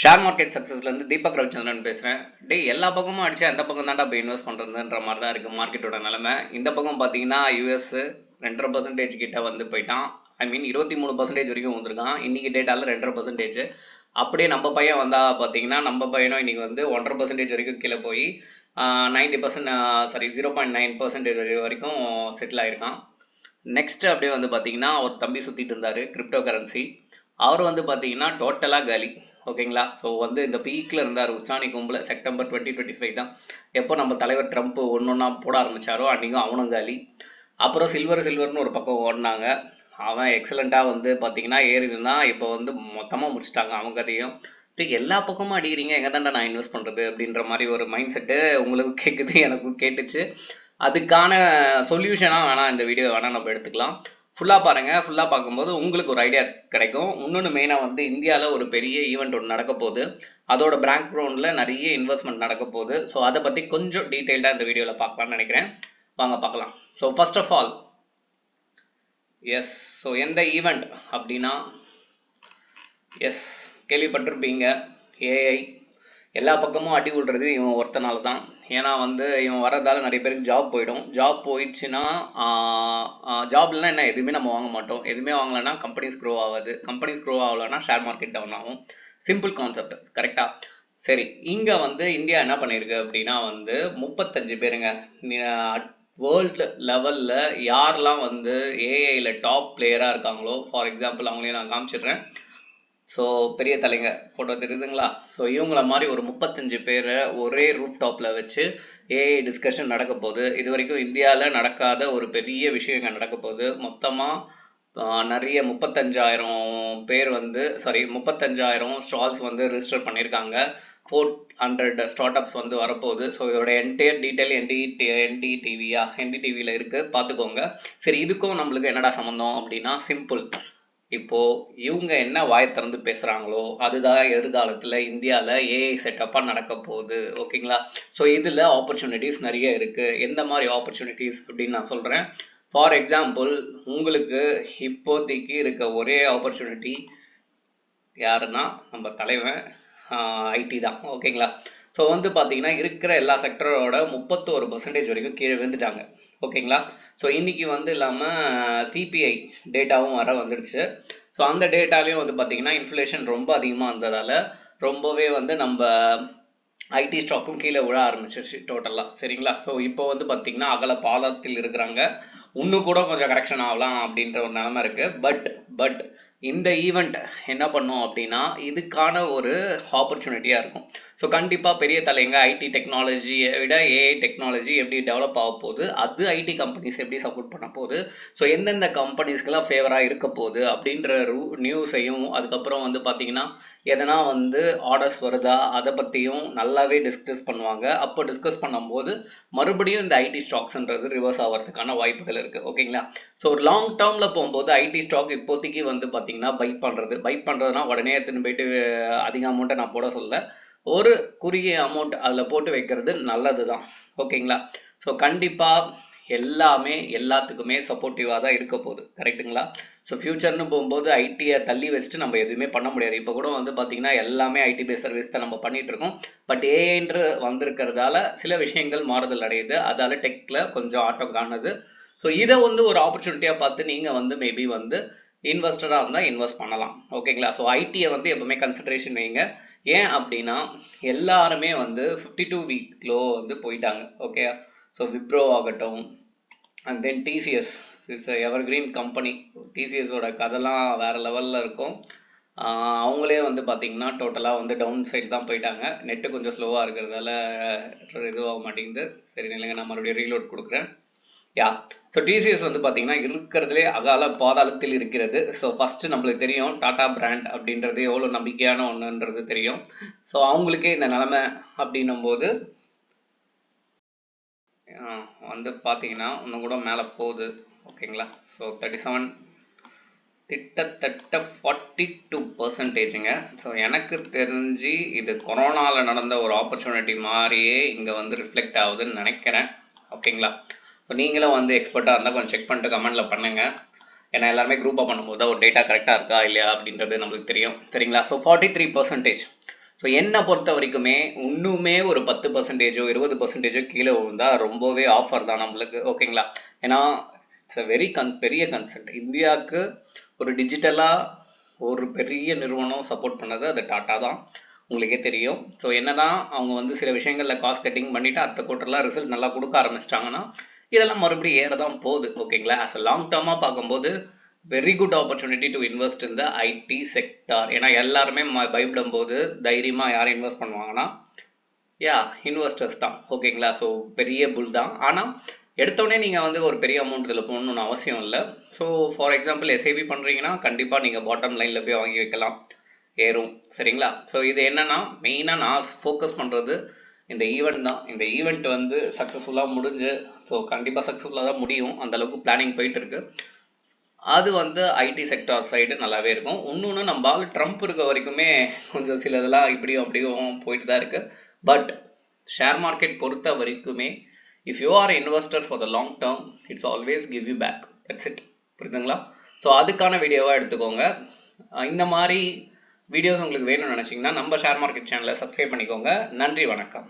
Share market சக்ஸஸ்லேருந்து Deepak Ravichandran பேசுகிறேன். எல்லா பக்கமும் அடிச்சா எந்த பக்கம் தான்டா போய் இன்வெஸ்ட் பண்ணுறதுன்ற மாதிரி தான் இருக்குது மார்க்கெட்டோட நிலைமை. இந்த பக்கம் பார்த்தீங்கன்னா யூஎஸ் 2.5% கிட்ட வந்து போயிட்டான். ஐ மீன் 23% வரைக்கும் வந்திருக்கான். இன்னைக்கு டேட்டாவில் 2.5%. அப்படியே நம்ம பையன் வந்தால் பார்த்தீங்கன்னா நம்ம பையனும் இன்னைக்கு வந்து 1.5% வரைக்கும் கீழே போய் 90% 0.9% வரைக்கும் செட்டில் ஆயிருக்கான். நெக்ஸ்ட் அப்படியே வந்து பார்த்தீங்கன்னா ஒரு தம்பி சுற்றிட்டு இருந்தார் கிரிப்டோ கரன்சி. அவர் வந்து பார்த்தீங்கன்னா டோட்டலாக காலி. ஓகேங்களா. ஸோ வந்து இந்த பீக்கில் இருந்தார் உச்சாணி கும்பில். செப்டம்பர் 2025 தான் எப்போ நம்ம தலைவர் ட்ரம்ப் ஒன்றா போட ஆரம்பித்தாரோ அன்றைக்கும் அவனும் காலி. அப்புறம் சில்வர்னு ஒரு பக்கம் ஓடினாங்க. அவன் எக்ஸலண்ட்டாக வந்து பார்த்தீங்கன்னா ஏறி இருந்தான். இப்போ வந்து மொத்தமாக முடிச்சிட்டாங்க அவங்க கதையும். எல்லா பக்கமும் அடிக்கிறீங்க, எங்கே தாண்டா நான் இன்வெஸ்ட் பண்ணுறது அப்படின்ற மாதிரி ஒரு மைண்ட் செட்டு உங்களுக்கு கேட்குது, எனக்கும் கேட்டுச்சு. அதுக்கான சொல்யூஷனாக வேணால் இந்த வீடியோ வேணால் நம்ம எடுத்துக்கலாம். ஃபுல்லாக பாருங்கள். ஃபுல்லாக பார்க்கும்போது உங்களுக்கு ஒரு ஐடியா கிடைக்கும். இன்னொன்று மெயினாக வந்து இந்தியாவில் ஒரு பெரிய ஈவெண்ட் ஒன்று நடக்க போகுது. அதோட பேங்க் க்ரௌண்டில் நிறைய இன்வெஸ்ட்மெண்ட் நடக்க போகுது. ஸோ அதை பற்றி கொஞ்சம் டீட்டெயில்டாக இந்த வீடியோவில் பார்க்கலாம்னு நினைக்கிறேன். வாங்க பார்க்கலாம். So first of all so எந்த ஈவெண்ட் அப்படின்னா கேள்விப்பட்டிருப்பீங்க, ஏஐ. எல்லா பக்கமும் அடி விடுறது இவன் ஒருத்தனால தான். ஏன்னா வந்து இவன் வரதால நிறைய பேருக்கு ஜாப் போயிடும். ஜாப் போயிடுச்சுன்னா ஜாப்லாம் என்ன எதுவுமே நம்ம வாங்க மாட்டோம். எதுவுமே வாங்கலைன்னா கம்பெனிஸ் க்ரோ ஆகாது. கம்பெனிஸ் க்ரோ ஆகலைன்னா ஷேர் மார்க்கெட் டவுன் ஆகும். சிம்பிள் கான்செப்ட், கரெக்டாக? சரி, இங்கே வந்து இந்தியா என்ன பண்ணியிருக்கு அப்படின்னா வந்து 35 பேருங்க. வேர்ல்டு லெவலில் யாரெல்லாம் வந்து ஏஐயில் டாப் பிளேயராக இருக்காங்களோ, ஃபார் எக்ஸாம்பிள் அவங்களையும் நான் காமிச்சிடுறேன். ஸோ பெரிய தலைங்க ஃபோட்டோ தெரியுதுங்களா? ஸோ இவங்கள மாதிரி ஒரு 35 பேரை ஒரே ரூப் டாப்பில் வச்சு ஏஐ டிஸ்கஷன் நடக்க போகுது. இது வரைக்கும் இந்தியாவில் நடக்காத ஒரு பெரிய விஷயங்கள் நடக்க போகுது. மொத்தமாக நிறைய 35,000 பேர் வந்து 35,000 ஸ்டால்ஸ் வந்து ரிஜிஸ்டர் பண்ணியிருக்காங்க. 400 ஸ்டார்ட் அப்ஸ் வந்து வரப்போகுது. ஸோ இதோட என்டையர் டீட்டெயில் என்டிடிவியில் இருக்குது, பார்த்துக்கோங்க. சரி, இதுக்கும் நம்மளுக்கு என்னடா சம்மந்தம் அப்படின்னா சிம்பிள். இப்போ இவங்க என்ன வாய் திறந்து பேசுறாங்களோ அதுதான் எதிர்காலத்துல இந்தியாவில் ஏஐ செட்டப்பாக நடக்க போகுது. ஓகேங்களா. ஸோ இதில் ஆப்பர்ச்சுனிட்டிஸ் நிறைய இருக்கு. எந்த மாதிரி ஆப்பர்ச்சுனிட்டிஸ் அப்படின்னு நான் சொல்றேன். ஃபார் எக்ஸாம்பிள், உங்களுக்கு இப்போதைக்கு இருக்க ஒரே ஆப்பர்ச்சுனிட்டி யாருன்னா நம்ம தலைவன் ஐடி தான். ஓகேங்களா. ஸோ வந்து பார்த்தீங்கன்னா இருக்கிற எல்லா செக்டரோட 31% வரைக்கும் கீழே விழுந்துட்டாங்க. ஓகேங்களா. ஸோ இன்றைக்கி வந்து இல்லாமல் சிபிஐ டேட்டாவும் வர வந்துடுச்சு. ஸோ அந்த டேட்டாலையும் வந்து பார்த்தீங்கன்னா இன்ஃப்ளேஷன் ரொம்ப அதிகமாக இருந்ததால் ரொம்பவே வந்து நம்ம ஐடி ஸ்டாக்கும் கீழே விழ ஆரம்பிச்சிருச்சு டோட்டலாக. சரிங்களா. ஸோ இப்போ வந்து பார்த்தீங்கன்னா அகல பாலத்தில் இருக்கிறாங்க. இன்னும் கூட கொஞ்சம் கரெக்ஷன் ஆகலாம் அப்படின்ற ஒரு நிலைமை இருக்குது. பட் இந்த ஈவெண்ட் என்ன பண்ணும் அப்படின்னா இதுக்கான ஒரு ஆப்பர்ச்சுனிட்டியாக இருக்கும். ஸோ கண்டிப்பாக பெரிய தலைங்க ஐடி டெக்னாலஜியை விட ஏஐ டெக்னாலஜி எப்படி டெவலப் ஆக போகுது, அது ஐடி கம்பெனிஸ் எப்படி சப்போர்ட் பண்ண போகுது, ஸோ எந்தெந்த கம்பெனிஸ்க்கெல்லாம் ஃபேவராக இருக்க போகுது அப்படின்ற நியூஸையும், அதுக்கப்புறம் வந்து பார்த்தீங்கன்னா எதனா வந்து ஆர்டர்ஸ் வருதா அதை பற்றியும் நல்லாவே டிஸ்கஸ் பண்ணுவாங்க. அப்போ டிஸ்கஸ் பண்ணும்போது மறுபடியும் இந்த ஐடி ஸ்டாக்ஸ்ன்றது ரிவர்ஸ் ஆகிறதுக்கான வாய்ப்புகள் இருக்குது. ஓகேங்களா. ஸோ ஒரு லாங் டேர்மில் போகும்போது ஐடி ஸ்டாக் இப்போதைக்கு வந்து பார்த்தீங்கன்னா பை பண்ணுறதுனா உடனே எடுத்துன்னு போயிட்டு அதிக அமௌண்ட்டை நான் போட சொல்ல, ஒரு குறுகிய அமௌண்ட் அதில் போட்டு வைக்கிறது நல்லது தான். ஓகேங்களா. ஸோ கண்டிப்பாக எல்லாமே எல்லாத்துக்குமே சப்போர்ட்டிவாக தான் இருக்க போகுது. கரெக்டுங்களா. ஸோ ஃப்யூச்சர்னு போகும்போது ஐடியை தள்ளி வச்சுட்டு நம்ம எதுவுமே பண்ண முடியாது. இப்போ கூட வந்து பார்த்தீங்கன்னா எல்லாமே ஐடி பேஸ் சர்வீஸ் தான் நம்ம பண்ணிட்டு இருக்கோம். பட் ஏஐன்று வந்திருக்கிறதால சில விஷயங்கள் மாறுதல் அடையுது. அதால் டெக்கில் கொஞ்சம் ஆட்டம் காணுது. ஸோ இதை வந்து ஒரு ஆப்பர்ச்சுனிட்டியாக பார்த்து நீங்கள் வந்து மேபி வந்து இன்வெஸ்டராக இருந்தால் இன்வெஸ்ட் பண்ணலாம். ஓகேங்களா. ஸோ ஐடியை வந்து எப்பவுமே கன்சிடரேஷன் வைங்க. ஏன் அப்படின்னா எல்லாருமே வந்து 52 வீக் லோ வந்து போயிட்டாங்க. ஓகே. ஸோ விப்ரோ ஆகட்டும், and then TCS is evergreen company. டிசிஎஸோட கதைலாம் வேறு லெவலில் இருக்கும். அவங்களே வந்து பார்த்தீங்கன்னா டோட்டலாக வந்து டவுன் சைடு தான் போயிட்டாங்க. நெட்டு கொஞ்சம் ஸ்லோவாக இருக்கிறதால இதுவாக மாட்டேங்குது. சரி இல்லைங்க, நான் மறுபடியும் ரீலோட் கொடுக்குறேன். ஸோ டிசிஎஸ் வந்து பார்த்தீங்கன்னா இருக்கிறதுலே அகால பாதாளத்தில் இருக்கிறது. ஸோ ஃபஸ்ட்டு நம்மளுக்கு தெரியும் டாடா பிராண்ட் அப்படின்றது எவ்வளோ நம்பிக்கையான ஒன்றுன்றது தெரியும். ஸோ அவங்களுக்கே இந்த நிலமை அப்படின்னும் போது வந்து பார்த்தீங்கன்னா இன்னும் கூட மேலே போகுது. ஓகேங்களா. ஸோ 37 கிட்டத்தட்ட 42%. ஸோ எனக்கு தெரிஞ்சு இது கொரோனாவில் நடந்த ஒரு ஆப்பர்ச்சுனிட்டி மாதிரியே இங்கே வந்து ரிஃப்ளெக்ட் ஆகுதுன்னு நினைக்கிறேன். ஓகேங்களா. இப்போ நீங்களும் வந்து எக்ஸ்பர்ட்டாக இருந்தால் கொஞ்சம் செக் பண்ணிட்டு கமெண்ட்டில் பண்ணுங்கள். ஏன்னா எல்லாருமே குரூப்பாக பண்ணும்போது ஒரு டேட்டா கரெக்டாக இருக்கா இல்லையா அப்படின்றது நம்மளுக்கு தெரியும். சரிங்களா. ஸோ 43%. ஸோ என்னை பொறுத்த வரைக்குமே இன்னுமே ஒரு 10%ஓ 20%ஓ கீழே விழுந்தா ரொம்பவே ஆஃபர் தான் நம்மளுக்கு. ஓகேங்களா? ஏன்னா இட்ஸ் அ வெரி பெரிய கன்செப்ட். இந்தியாவுக்கு ஒரு டிஜிட்டலாக ஒரு பெரிய நிறுவனம் சப்போர்ட் பண்ணது அது டாட்டா தான், உங்களுக்கே தெரியும். ஸோ என்னதான் அவங்க வந்து சில விஷயங்களில் காஸ்ட் கட்டிங் பண்ணிவிட்டு அடுத்த குவார்ட்டரில் ரிசல்ட் நல்லா கொடுக்க ஆரம்பிச்சிட்டாங்கன்னா இதெல்லாம் மறுபடியும் ஏற தான் போகுது. ஓகேங்களா? ஆஸ் அ லாங் டேர்மாக பார்க்கும்போது very good opportunity to invest in the IT sector. ஏன்னா எல்லாருமே பயப்படும் போது தைரியமாக யார் இன்வெஸ்ட் பண்ணுவாங்கன்னா இன்வெஸ்டர்ஸ் தான். ஓகேங்களா? ஸோ பெரிய புல் தான். ஆனால் எடுத்தோடனே நீங்கள் வந்து ஒரு பெரிய அமௌண்ட் இதில் போகணுன்னு அவசியம் இல்லை. ஸோ ஃபார் எக்ஸாம்பிள் எஸ்ஐபி பண்ணுறீங்கன்னா கண்டிப்பாக நீங்கள் பாட்டம் லைனில் போய் வாங்கி வைக்கலாம், ஏறும். சரிங்களா? ஸோ இது என்னன்னா மெயினாக நான் ஃபோக்கஸ் பண்ணுறது இந்த ஈவெண்ட் தான். இந்த ஈவெண்ட் வந்து சக்ஸஸ்ஃபுல்லாக முடிஞ்சு, ஸோ கண்டிப்பாக சக்ஸஸ்ஃபுல்லாக தான் முடியும், அந்தளவுக்கு பிளானிங் போயிட்டு இருக்கு. அது வந்து ஐடி செக்டார் சைடு நல்லாவே இருக்கும். இன்னொன்று நம்ம ட்ரம்ப் இருக்க வரைக்குமே கொஞ்சம் சில இதெல்லாம் இப்படியும் அப்படியும் போயிட்டு தான் இருக்கு. பட் ஷேர் மார்க்கெட் பொறுத்த வரைக்குமே if you are investor for the long term it's always give you back. That's it. புரியுதுங்களா? ஸோ அதுக்கான வீடியோவாக எடுத்துக்கோங்க. இந்த மாதிரி வீடியோஸ் உங்களுக்கு வேணும்னு நினச்சிங்கன்னா நம்ம ஷேர் மார்க்கெட் சேனலை சப்ஸ்கிரைப் பண்ணிக்கோங்க. நன்றி, வணக்கம்.